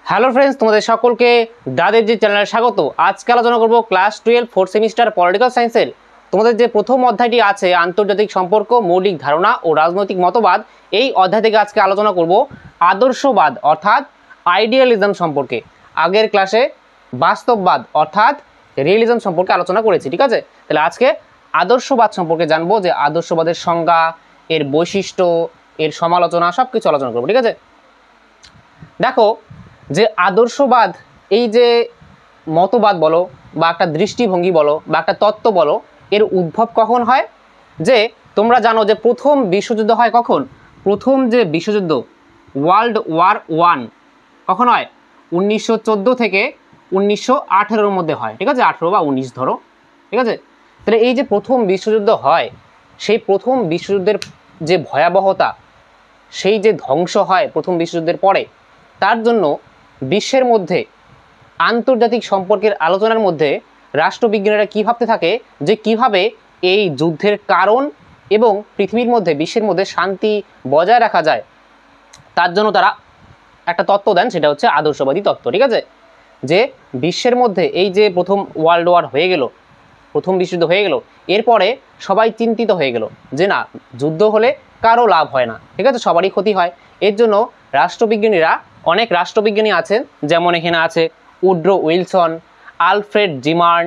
Hello friends, তোমাদের সকলকে দাদের যে চ্যানেলে স্বাগত। আজকে আলোচনা করব ক্লাস 12 4th সেমিস্টার পলিটিক্যাল সায়েন্সের তোমাদের যে প্রথম অধ্যায়টি আছে আন্তর্জাতিক সম্পর্ক, মৌলিক ধারণা ও রাজনৈতিক মতবাদ। এই অধ্যায় থেকে আজকে আলোচনা করব আদর্শবাদ অর্থাৎ আইডিয়ালিজম সম্পর্কে। আগের ক্লাসে বাস্তববাদ অর্থাৎ রিয়েলিজম সম্পর্কে আলোচনা করেছি, ঠিক আছে? তাহলে আজকে আদর্শবাদ সম্পর্কে জানবো, যে আদর্শবাদের সংজ্ঞা, এর বৈশিষ্ট্য, এর সমালোচনা সব কিছু আলোচনা করবো, ঠিক আছে? দেখো, যে আদর্শবাদ এই যে মতবাদ বলো বা একটা দৃষ্টিভঙ্গি বলো বা একটা তত্ত্ব বলো, এর উদ্ভব কখন হয়? যে তোমরা জানো যে প্রথম বিশ্বযুদ্ধ হয় কখন? প্রথম যে বিশ্বযুদ্ধ ওয়ার্ল্ড ওয়ার 1 কখন হয়? 1914 থেকে 1918-র মধ্যে হয়, ঠিক আছে? 18 বা 19 ধরো, ঠিক আছে? তাহলে এই যে প্রথম বিশ্বযুদ্ধ হয়, সেই প্রথম বিশ্বযুদ্ধের যে ভয়াবহতা, সেই যে ধ্বংস হয় প্রথম বিশ্বযুদ্ধের পরে, তার জন্য বিশ্বের মধ্যে আন্তর্জাতিক সম্পর্কের আলোচনার মধ্যে রাষ্ট্রবিজ্ঞানীরা কী ভাবতে থাকে যে কিভাবে এই যুদ্ধের কারণ এবং পৃথিবীর মধ্যে, বিশ্বের মধ্যে শান্তি বজায় রাখা যায়, তার জন্য তারা একটা তত্ত্ব দেন, সেটা হচ্ছে আদর্শবাদী তত্ত্ব, ঠিক আছে? যে বিশ্বের মধ্যে এই যে প্রথম ওয়ার্ল্ড ওয়ার হয়ে গেল, প্রথম বিশ্বযুদ্ধ হয়ে গেল, এরপরে সবাই চিন্তিত হয়ে গেল যে না, যুদ্ধ হলে কারো লাভ হয় না, ঠিক আছে? সবারই ক্ষতি হয়। এর জন্য রাষ্ট্রবিজ্ঞানীরা, অনেক রাষ্ট্রবিজ্ঞানী আছেন, যেমন এখানে আছে Woodrow Wilson, Alfred জিমার্ন,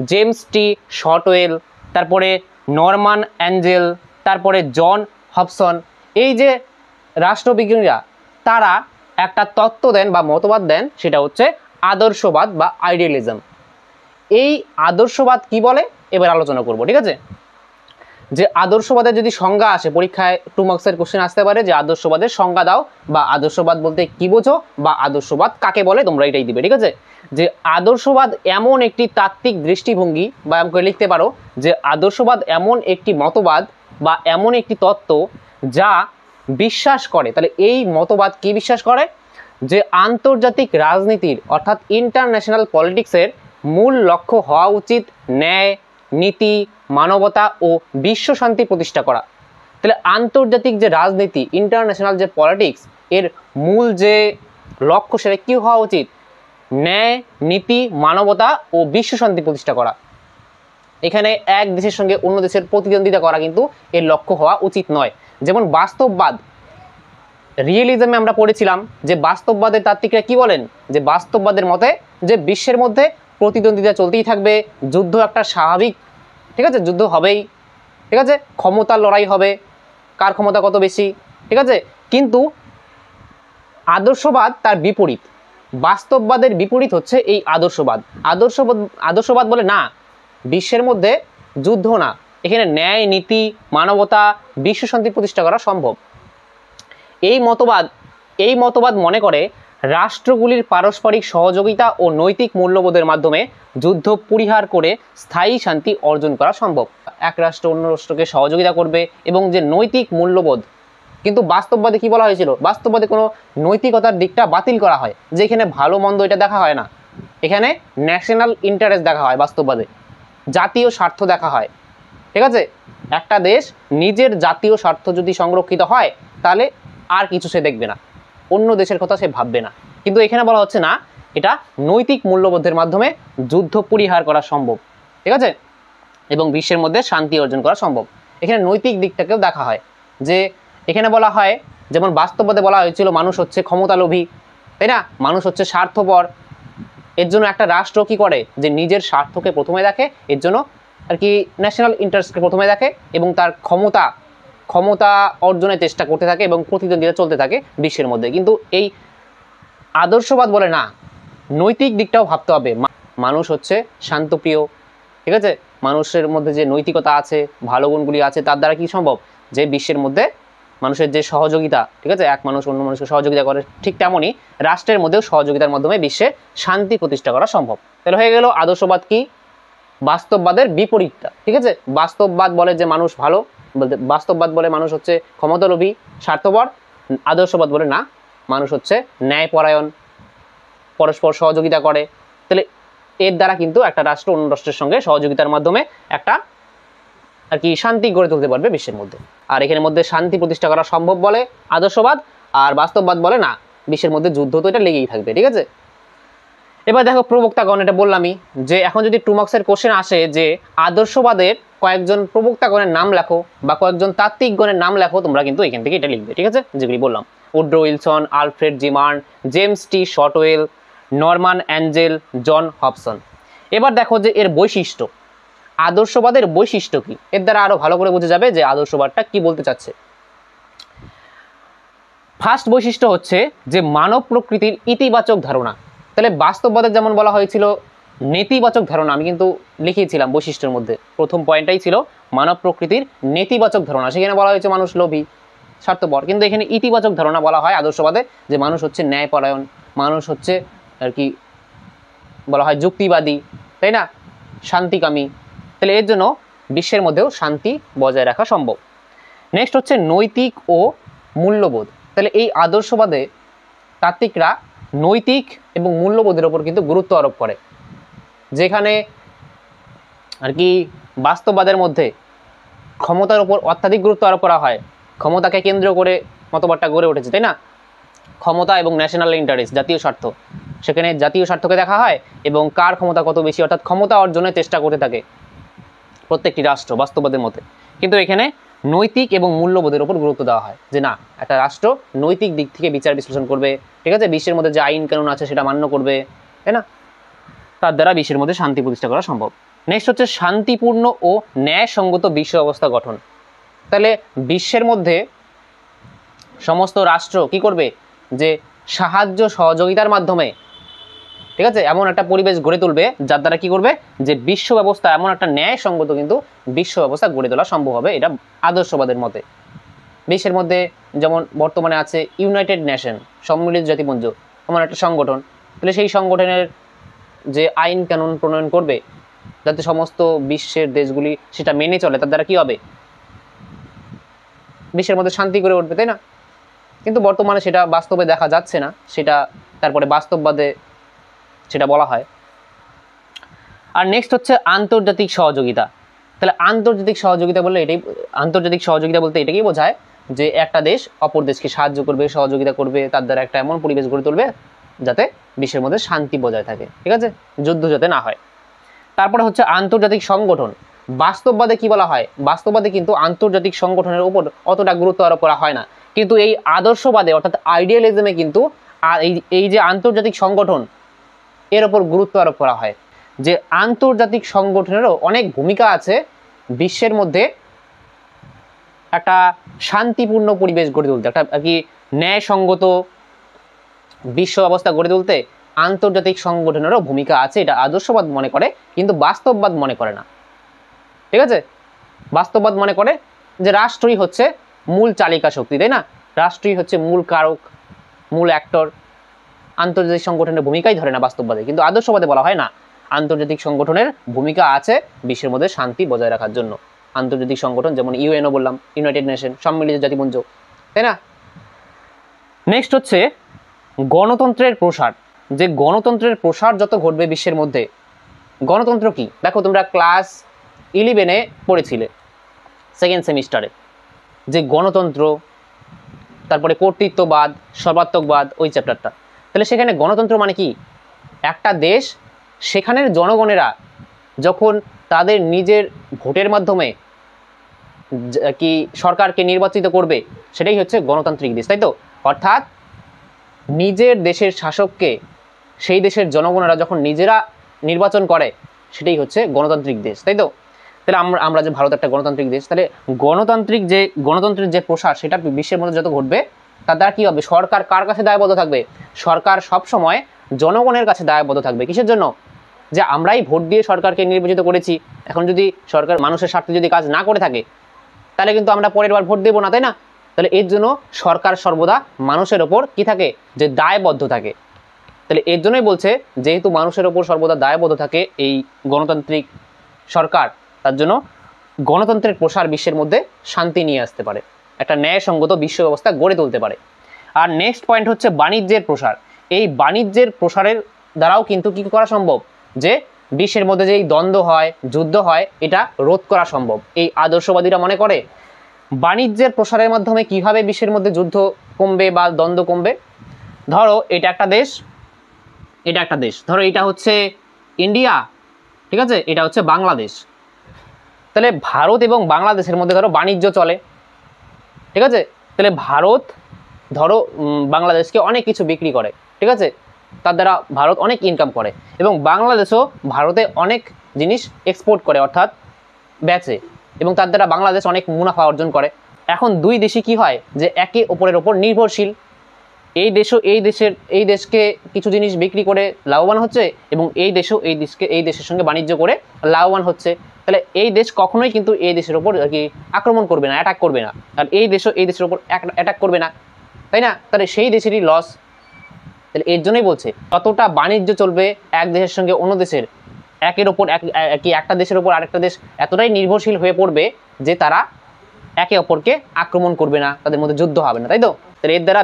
James T শর্টওয়েল, তারপরে নরমান অ্যাঞ্জেল, তারপরে জন হবসন। এই যে রাষ্ট্রবিজ্ঞানীরা, তারা একটা তত্ত্ব দেন বা মতবাদ দেন, সেটা হচ্ছে আদর্শবাদ বা আইডিয়ালিজম। এই আদর্শবাদ কি বলে এবার আলোচনা করব, ঠিক আছে? যে আদর্শবাদের যদি সংজ্ঞা আসে, পরীক্ষায় 2 মার্কসের কোশ্চেন আসতে পারে যে আদর্শবাদের সংজ্ঞা দাও, বা আদর্শবাদ বলতে কি বোঝো, বা আদর্শবাদ কাকে বলে, তোমরা এটাই দিবে, ঠিক আছে? যে আদর্শবাদ এমন একটি তাত্ত্বিক দৃষ্টিভঙ্গি, বা আমাকে লিখতে পারো যে আদর্শবাদ এমন একটি মতবাদ বা এমন একটি তত্ত্ব যা বিশ্বাস করে, তাহলে এই মতবাদ কি বিশ্বাস করে? যে আন্তর্জাতিক রাজনীতির অর্থাৎ ইন্টারন্যাশনাল পলিটিক্সের মূল লক্ষ্য হওয়া উচিত ন্যায়, নীতি, মানবতা ও বিশ্ব শান্তি প্রতিষ্ঠা করা। তাহলে আন্তর্জাতিক যে রাজনীতি, ইন্টারন্যাশনাল যে পলিটিক্স, এর মূল যে লক্ষ্য সেটা কী হওয়া উচিত? ন্যায়, নীতি, মানবতা ও বিশ্ব শান্তি প্রতিষ্ঠা করা। এখানে এক দেশের সঙ্গে অন্য দেশের প্রতিদ্বন্দ্বিতা করা কিন্তু এর লক্ষ্য হওয়া উচিত নয়। যেমন বাস্তববাদ, রিয়েলিজমে আমরা পড়েছিলাম যে বাস্তববাদের তাত্ত্বিকরা কি বলেন, যে বাস্তববাদের মতে যে বিশ্বের মধ্যে প্রতিদ্বন্দ্বিতা চলতেই থাকবে, যুদ্ধ একটা স্বাভাবিক, ঠিক আছে? যুদ্ধ হবেই, ঠিক আছে? ক্ষমতার লড়াই হবে, কার ক্ষমতা কত বেশি, ঠিক আছে? কিন্তু আদর্শবাদ তার বিপরীত, বাস্তববাদের বিপরীত হচ্ছে এই আদর্শবাদ। আদর্শবাদ বলে না, বিশ্বের মধ্যে যুদ্ধ না, এখানে ন্যায়, নীতি, মানবতা, বিশ্ব শান্তি প্রতিষ্ঠা করা সম্ভব। এই মতবাদ মনে করে রাষ্ট্রগুলির পারস্পরিক সহযোগিতা ও নৈতিক মূল্যবোধের মাধ্যমে যুদ্ধ পরিহার করে স্থায়ী শান্তি অর্জন করা সম্ভব। এক রাষ্ট্র অন্য রাষ্ট্রকে সহযোগিতা করবে, এবং যে নৈতিক মূল্যবোধ, কিন্তু বাস্তববাদে কি বলা হয়েছিল? বাস্তববাদে কোনো নৈতিকতার দিকটা বাতিল করা হয়, যে এখানে ভালো মন্দ এটা দেখা হয় না, এখানে ন্যাশনাল ইন্টারেস্ট দেখা হয়। বাস্তববাদে জাতীয় স্বার্থ দেখা হয়, ঠিক আছে? একটা দেশ নিজের জাতীয় স্বার্থ যদি সংরক্ষিত হয়, তাহলে আর কিছু সে দেখবে না, অন্য দেশের কথা সে ভাববে না। কিন্তু এখানে বলা হচ্ছে না, এটা নৈতিক মূল্যবোধের মাধ্যমে যুদ্ধ পরিহার করা সম্ভব, ঠিক আছে? এবং বিশ্বের মধ্যে শান্তি অর্জন করা সম্ভব। এখানে নৈতিক দিকটাকেও দেখা হয়। যে এখানে বলা হয়, যেমন বাস্তববাদে বলা হয়েছিল মানুষ হচ্ছে ক্ষমতালোভী, তাই না? মানুষ হচ্ছে স্বার্থপর। এর জন্য একটা রাষ্ট্র কি করে, যে নিজের স্বার্থকে প্রথমে দেখে, এর জন্য আর কি ন্যাশনাল ইন্টারেস্টকে প্রথমে দেখে, এবং তার ক্ষমতা অর্জনের চেষ্টা করতে থাকে, এবং প্রতিদ্বন্দ্বিতা চলতে থাকে বিশ্বের মধ্যে। কিন্তু এই আদর্শবাদ বলে না, নৈতিক দিকটাও ভাবতে হবে। মানুষ হচ্ছে শান্তপ্রিয়, ঠিক আছে? মানুষের মধ্যে যে নৈতিকতা আছে, ভালো গুণগুলি আছে, তার দ্বারা কি সম্ভব? যে বিশ্বের মধ্যে মানুষের যে সহযোগিতা, ঠিক আছে, এক মানুষ অন্য মানুষকে সহযোগিতা করে, ঠিক তেমনই রাষ্ট্রের মধ্যেও সহযোগিতার মাধ্যমে বিশ্বে শান্তি প্রতিষ্ঠা করা সম্ভব। তাহলে হয়ে গেল আদর্শবাদ কি? বাস্তববাদের বিপরীতটা, ঠিক আছে? বাস্তববাদ বলে যে মানুষ ভালো, বলতে বাস্তববাদ বলে মানুষ হচ্ছে ক্ষমতালোভী, স্বার্থপর। আদর্শবাদ বলে না, মানুষ হচ্ছে ন্যায়পরায়ণ, পরস্পর সহযোগিতা করে। তাহলে এর দ্বারা কিন্তু একটা রাষ্ট্র অন্য রাষ্ট্রের সঙ্গে সহযোগিতার মাধ্যমে একটা আর কি শান্তি গড়ে তুলতে পারবে বিশ্বের মধ্যে। আর এখানের মধ্যে শান্তি প্রতিষ্ঠা করা সম্ভব বলে আদর্শবাদ, আর বাস্তববাদ বলে না, বিশ্বের মধ্যে যুদ্ধ তো এটা লেগেই থাকবে, ঠিক আছে। এবার দেখো প্রবক্তাগণ, এটা বললামই যে এখন যদি 2 মার্কসের কোশ্চেন আসে যে আদর্শবাদের কয়েকজন প্রবক্তাগণের নাম লেখো বা কয়েকজন তাত্ত্বিকগণের নাম লেখো, তোমরা কিন্তু এখান থেকে এটা লিখবে, ঠিক আছে, যেগুলি বললাম, Woodrow Wilson, Alfred জিমার্ন, James T শটওয়েল, Norman Angel, জন হবসন। এবার দেখো যে এর বৈশিষ্ট্য, আদর্শবাদের বৈশিষ্ট্য কি, এর দ্বারা আরো ভালো করে বোঝা যাবে যে আদর্শবাদটা কি বলতে চাচ্ছে। ফার্স্ট বৈশিষ্ট্য হচ্ছে যে মানব প্রকৃতির ইতিবাচক ধারণা। তাহলে বাস্তববাদের যেমন বলা হয়েছিল নেতিবাচক ধারণা, আমি কিন্তু লিখিয়েছিলাম বৈশিষ্ট্যের মধ্যে প্রথম পয়েন্টটাই ছিল মানব প্রকৃতির নেতিবাচক ধারণা, সেখানে বলা হয়েছে মানুষ লোভী স্বার্থপর, কিন্তু এখানে ইতিবাচক ধারণা বলা হয় আদর্শবাদে যে মানুষ হচ্ছে ন্যায়পরায়ণ, মানুষ হচ্ছে আর কি বলা হয় যুক্তিবাদী, তাই না, শান্তিকামী। তাহলে এর জন্য বিশ্বের মধ্যেও শান্তি বজায় রাখা সম্ভব। নেক্সট হচ্ছে নৈতিক ও মূল্যবোধ। তাহলে এই আদর্শবাদে তাত্ত্বিকরা নৈতিক এবং মূল্যবোধের ওপর কিন্তু গুরুত্ব আরোপ করে, যেখানে আর কি বাস্তববাদের মধ্যে ক্ষমতার ওপর অত্যাধিক গুরুত্ব আরোপ করা হয়, ক্ষমতাকে কেন্দ্র করে মতবাদটা গড়ে উঠেছে, তাই না, ক্ষমতা এবং ন্যাশনাল ইন্টারেস্ট, জাতীয় স্বার্থ, সেখানে জাতীয় স্বার্থকে দেখা হয় এবং কার ক্ষমতা কত বেশি, অর্থাৎ ক্ষমতা অর্জনের চেষ্টা করতে থাকে প্রত্যেকটি রাষ্ট্র বাস্তববাদের মধ্যে। কিন্তু এখানে নৈতিক এবং মূল্যবোধের উপর গুরুত্ব দেওয়া হয় যে না, একটা রাষ্ট্র নৈতিক দিক থেকে বিচার বিশ্লেষণ করবে, ঠিক আছে, বিশ্বের মধ্যে যে আইন কানুন আছে সেটা মান্য করবে, তাই না, তার দ্বারা বিশ্বের মধ্যে শান্তি প্রতিষ্ঠা করা সম্ভব। নেক্সট হচ্ছে শান্তিপূর্ণ ও ন্যায়সঙ্গত বিশ্ব ব্যবস্থা গঠন। তাহলে বিশ্বের মধ্যে সমস্ত রাষ্ট্র কি করবে, যে সাহায্য সহযোগিতার মাধ্যমে, ঠিক আছে, এমন একটা পরিবেশ গড়ে তুলবে যার দ্বারা কি করবে, যে বিশ্ব ব্যবস্থা এমন একটা ন্যায়সঙ্গত কিন্তু বিশ্ব ব্যবস্থা গড়ে তোলা সম্ভব হবে, এটা আদর্শবাদের মতে। বিশ্বের মধ্যে যেমন বর্তমানে আছে ইউনাইটেড নেশন, সম্মিলিত জাতিপুঞ্জ, এমন একটা সংগঠন, তাহলে সেই সংগঠনের যে আইন কানুন প্রণয়ন করবে যাতে সমস্ত বিশ্বের দেশগুলি সেটা মেনে চলে, তার দ্বারা কি হবে, বিশ্বের মধ্যে শান্তি গড়ে উঠবে, তাই না। কিন্তু বর্তমানে সেটা বাস্তবে দেখা যাচ্ছে না, সেটা তারপরে বাস্তববাদে সেটা বলা হয়। আর নেক্সট হচ্ছে আন্তর্জাতিক সহযোগিতা। তাহলে আন্তর্জাতিক সহযোগিতা বলতে এটাকেই বোঝায় যে একটা দেশ অপর দেশকে সাহায্য করবে, সহযোগিতা করবে, তার দ্বারা একটা এমন পরিবেশ গড়ে তুলবে যাতে বিশ্বের মধ্যে শান্তি বজায় থাকে, ঠিক আছে, যুদ্ধ যাতে না হয়। তারপরে হচ্ছে আন্তর্জাতিক সংগঠন। বাস্তববাদে কি বলা হয়, বাস্তববাদে কিন্তু আন্তর্জাতিক সংগঠনের উপর অতটা গুরুত্ব আরোপ করা হয় না, কিন্তু এই আদর্শবাদে অর্থাৎ আইডিয়ালিজমে কিন্তু এই যে আন্তর্জাতিক সংগঠন এর ওপর গুরুত্ব আরোপ করা হয়, যে আন্তর্জাতিক সংগঠনেরও অনেক ভূমিকা আছে বিশ্বের মধ্যে একটা শান্তিপূর্ণ পরিবেশ গড়ে তুলতে, একটা আর কি ন্যায়সঙ্গত বিশ্ব ব্যবস্থা গড়ে তুলতে আন্তর্জাতিক সংগঠনেরও ভূমিকা আছে, এটা আদর্শবাদ মনে করে, কিন্তু বাস্তববাদ মনে করে না, ঠিক আছে। বাস্তববাদ মনে করে যে রাষ্ট্রই হচ্ছে মূল চালিকা শক্তি, তাই না, রাষ্ট্রই হচ্ছে মূল কারক, মূল অ্যাক্টর, আন্তর্জাতিক সংগঠনের ভূমিকাই ধরে না বাস্তববাদে। কিন্তু আদর্শবাদে বলা হয় না, আন্তর্জাতিক সংগঠনের ভূমিকা আছে বিশ্বের মধ্যে শান্তি বজায় রাখার জন্য। আন্তর্জাতিক সংগঠন যেমন ইউএনও বললাম, ইউনাইটেড নেশন, সম্মিলিত জাতিপুঞ্জ, তাই না। নেক্সট হচ্ছে গণতন্ত্রের প্রসার। যে গণতন্ত্রের প্রসার যত ঘটবে বিশ্বের মধ্যে, গণতন্ত্র কি দেখো, তোমরা ক্লাস 11-এ পড়েছিলে সেকেন্ড সেমিস্টারে, যে গণতন্ত্র, তারপরে কর্তৃত্ববাদ, সর্বাত্মকবাদ, ওই চ্যাপ্টারটা। তাহলে সেখানে গণতন্ত্র মানে কি, একটা দেশ সেখানের জনগণেরা যখন তাদের নিজের ভোটের মাধ্যমে কি সরকারকে নির্বাচিত করবে, সেটাই হচ্ছে গণতান্ত্রিক দেশ, তাই তো। অর্থাৎ নিজের দেশের শাসককে সেই দেশের জনগণেরা যখন নিজেরা নির্বাচন করে, সেটাই হচ্ছে গণতান্ত্রিক দেশ, তাই তো। তাহলে আমরা যে ভারত একটা গণতান্ত্রিক দেশ, তাহলে গণতন্ত্রের যে প্রসার সেটা বিশ্বের মধ্যে যত ঘটবে, তার দ্বারা কী হবে, সরকার কার কাছে দায়বদ্ধ থাকবে, সরকার সবসময় জনগণের কাছে দায়বদ্ধ থাকবে। কিসের জন্য, যে আমরাই ভোট দিয়ে সরকারকে নির্বাচিত করেছি, এখন যদি সরকার মানুষের স্বার্থে যদি কাজ না করে থাকে, তাহলে কিন্তু আমরা পরের বার ভোট দেবো না, তাই না। তাহলে এর জন্য সরকার সর্বদা মানুষের ওপর কি থাকে, যে দায়বদ্ধ থাকে। তাহলে এর জন্যই বলছে, যেহেতু মানুষের ওপর সর্বদা দায়বদ্ধ থাকে এই গণতান্ত্রিক সরকার, তার জন্য গণতন্ত্রের প্রসার বিশ্বের মধ্যে শান্তি নিয়ে আসতে পারে, একটা ন্যায়সঙ্গত বিশ্ব ব্যবস্থা গড়ে তুলতে পারে। আর নেক্সট পয়েন্ট হচ্ছে বাণিজ্যের প্রসার। এই বাণিজ্যের প্রসারের দ্বারাও কিন্তু কি করা সম্ভব, যে বিশ্বের মধ্যে যেই দ্বন্দ্ব হয়, যুদ্ধ হয়, এটা রোধ করা সম্ভব। এই আদর্শবাদীরা মনে করে বাণিজ্যের প্রসারের মাধ্যমে কিভাবে বিশ্বের মধ্যে যুদ্ধ কমবে বা দ্বন্দ্ব কমবে, ধরো এটা একটা দেশ, এটা একটা দেশ, ধরো এটা হচ্ছে ইন্ডিয়া, ঠিক আছে, এটা হচ্ছে বাংলাদেশ। তাহলে ভারত এবং বাংলাদেশের মধ্যে ধরো বাণিজ্য চলে, ঠিক আছে। তাহলে ভারত ধরো বাংলাদেশকে অনেক কিছু বিক্রি করে, ঠিক আছে, তার দ্বারা ভারত অনেক ইনকাম করে, এবং বাংলাদেশও ভারতে অনেক জিনিস এক্সপোর্ট করে অর্থাৎ বেচে, এবং তার দ্বারা বাংলাদেশ অনেক মুনাফা অর্জন করে। এখন দুই দেশই কি হয় যে একে অপরের ওপর নির্ভরশীল। এই দেশও এই দেশকে কিছু জিনিস বিক্রি করে লাভবান হচ্ছে, এবং এই দেশও এই দেশের সঙ্গে বাণিজ্য করে লাভবান হচ্ছে। তাহলে এই দেশ কখনোই কিন্তু এই দেশের ওপর আর কি আক্রমণ করবে না, অ্যাটাক করবে না, আর এই দেশও এই দেশের ওপর অ্যাটাক করবে না, তাই না? তাহলে সেই দেশেরই লস। তাহলে এর জন্যই বলছে কতটা বাণিজ্য চলবে এক দেশের সঙ্গে অন্য দেশের, একের ওপর একটা দেশের ওপর আরেকটা দেশ এতটাই নির্ভরশীল হয়ে পড়বে যে তারা একে অপরকে আক্রমণ করবে না, তাদের মধ্যে যুদ্ধ হবে না, তাই তো? তাহলে এর দ্বারা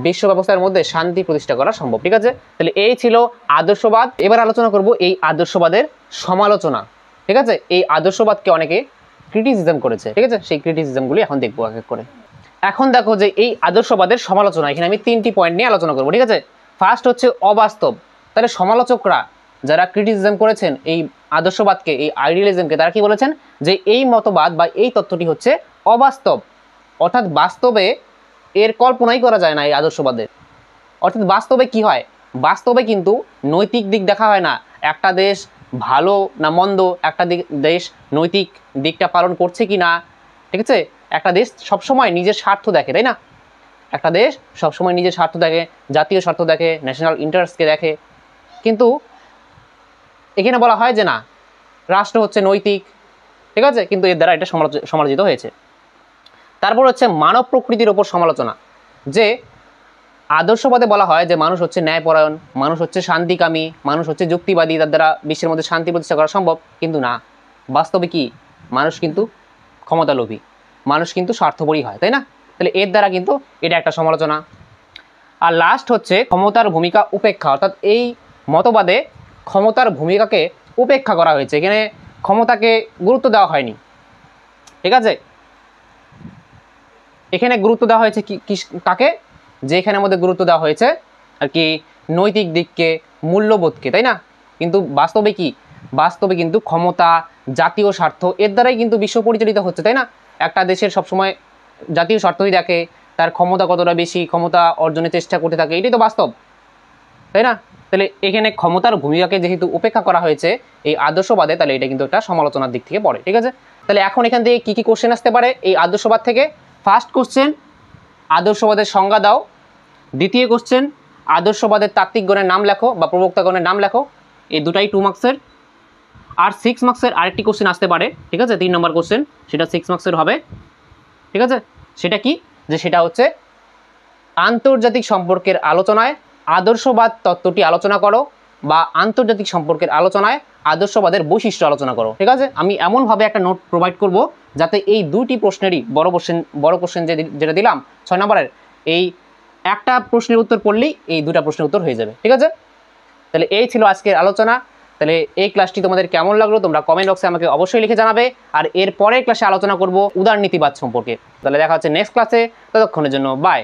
বিশ্ব ব্যবস্থার মধ্যে শান্তি প্রতিষ্ঠা করা সম্ভব, ঠিক আছে। তাহলে এই ছিল আদর্শবাদ। এবার আলোচনা করব এই আদর্শবাদের সমালোচনা, ঠিক আছে। এই আদর্শবাদকে অনেকে ক্রিটিসিজম করেছে, ঠিক আছে, সেই ক্রিটিসিজমগুলি এখন দেখবো এক এক করে। এখন দেখো যে এই আদর্শবাদের সমালোচনা, এখানে আমি 3টি পয়েন্ট নিয়ে আলোচনা করবো, ঠিক আছে। ফার্স্ট হচ্ছে অবাস্তব। তাহলে সমালোচকরা যারা ক্রিটিসিজম করেছেন এই আদর্শবাদকে, এই আইডিয়ালিজমকে, তারা কি বলেছেন যে এই মতবাদ বা এই তত্ত্বটি হচ্ছে অবাস্তব, অর্থাৎ বাস্তবে এর কল্পনাই করা যায় না এই আদর্শবাদের। অর্থাৎ বাস্তবে কি হয়, বাস্তবে কিন্তু নৈতিক দিক দেখা হয় না, একটা দেশ ভালো না মন্দ, একটা দেশ নৈতিক দিকটা পালন করছে কি না, ঠিক আছে। একটা দেশ সবসময় নিজের স্বার্থ দেখে, তাই না? একটা দেশ সবসময় নিজের স্বার্থ দেখে, জাতীয় স্বার্থ দেখে, ন্যাশনাল ইন্টারেস্টকে দেখে। কিন্তু এখানে বলা হয় যে না, রাষ্ট্র হচ্ছে নৈতিক, ঠিক আছে, কিন্তু এর দ্বারা এটা সমালোচিত হয়েছে। তারপর হচ্ছে মানব প্রকৃতির ওপর সমালোচনা, যে আদর্শবাদে বলা হয় যে মানুষ হচ্ছে ন্যায়পরায়ণ, মানুষ হচ্ছে শান্তিকামী, মানুষ হচ্ছে যুক্তিবাদী, তার দ্বারা বিশ্বের মধ্যে শান্তি প্রতিষ্ঠা করা সম্ভব। কিন্তু না, বাস্তবে কি, মানুষ কিন্তু ক্ষমতালোভী, মানুষ কিন্তু স্বার্থপরী হয়, তাই না? তাহলে এর দ্বারা কিন্তু এটা একটা সমালোচনা। আর লাস্ট হচ্ছে ক্ষমতার ভূমিকা উপেক্ষা, অর্থাৎ এই মতবাদে ক্ষমতার ভূমিকাকে উপেক্ষা করা হয়েছে, এখানে ক্ষমতাকে গুরুত্ব দেওয়া হয়নি, ঠিক আছে। এখানে গুরুত্ব দেওয়া হয়েছে কাকে, যে এখানের মধ্যে গুরুত্ব দেওয়া হয়েছে আর কি নৈতিক দিককে, মূল্যবোধকে, তাই না? কিন্তু বাস্তবে কি, বাস্তবে কিন্তু ক্ষমতা, জাতীয় স্বার্থ, এর দ্বারাই কিন্তু বিশ্ব পরিচালিত হচ্ছে, তাই না? একটা দেশের সবসময় জাতীয় স্বার্থই দেখে, তার ক্ষমতা কতটা বেশি, ক্ষমতা অর্জনের চেষ্টা করতে থাকে, এটাই তো বাস্তব, তাই না? তাহলে এখানে ক্ষমতার ভূমিকাকে যেহেতু উপেক্ষা করা হয়েছে এই আদর্শবাদে, তাহলে এটা কিন্তু একটা সমালোচনার দিক থেকে পড়ে, ঠিক আছে। তাহলে এখন এখান থেকে কী কী কোশ্চেন আসতে পারে এই আদর্শবাদ থেকে? ফার্স্ট কোশ্চেন, আদর্শবাদের সংজ্ঞা দাও। দ্বিতীয় কোশ্চেন, আদর্শবাদের তাত্ত্বিকগণের নাম লেখো বা প্রবক্তাগণের নাম লেখো। এই দুটাই 2 মার্কসের। আর 6 মার্কসের আরেকটি কোশ্চেন আসতে পারে, ঠিক আছে, 3 নম্বর কোশ্চেন, সেটা 6 মার্কসের হবে, ঠিক আছে। সেটা কি, যে সেটা হচ্ছে আন্তর্জাতিক সম্পর্কের আলোচনায় আদর্শবাদ তত্ত্বটি আলোচনা করো, বা আন্তর্জাতিক সম্পর্কের আলোচনায় আদর্শবাদের বৈশিষ্ট্য আলোচনা করো, ঠিক আছে। আমি এমনভাবে একটা নোট প্রোভাইড করব যাতে এই দুইটি প্রশ্নেরই বড় কোশ্চেন যেটা দিলাম 6 নম্বরের, এই একটা প্রশ্নের উত্তর পড়লেই এই দুটা প্রশ্নের উত্তর হয়ে যাবে, ঠিক আছে। তাহলে এই ছিল আজকের আলোচনা। তাহলে এই ক্লাসটি তোমাদের কেমন লাগলো তোমরা কমেন্ট বক্সে আমাকে অবশ্যই লিখে জানাবে। আর এর পরের ক্লাসে আলোচনা করব উদারনীতিবাদ সম্পর্কে। তাহলে দেখা হচ্ছে নেক্সট ক্লাসে, ততক্ষণের জন্য বাই।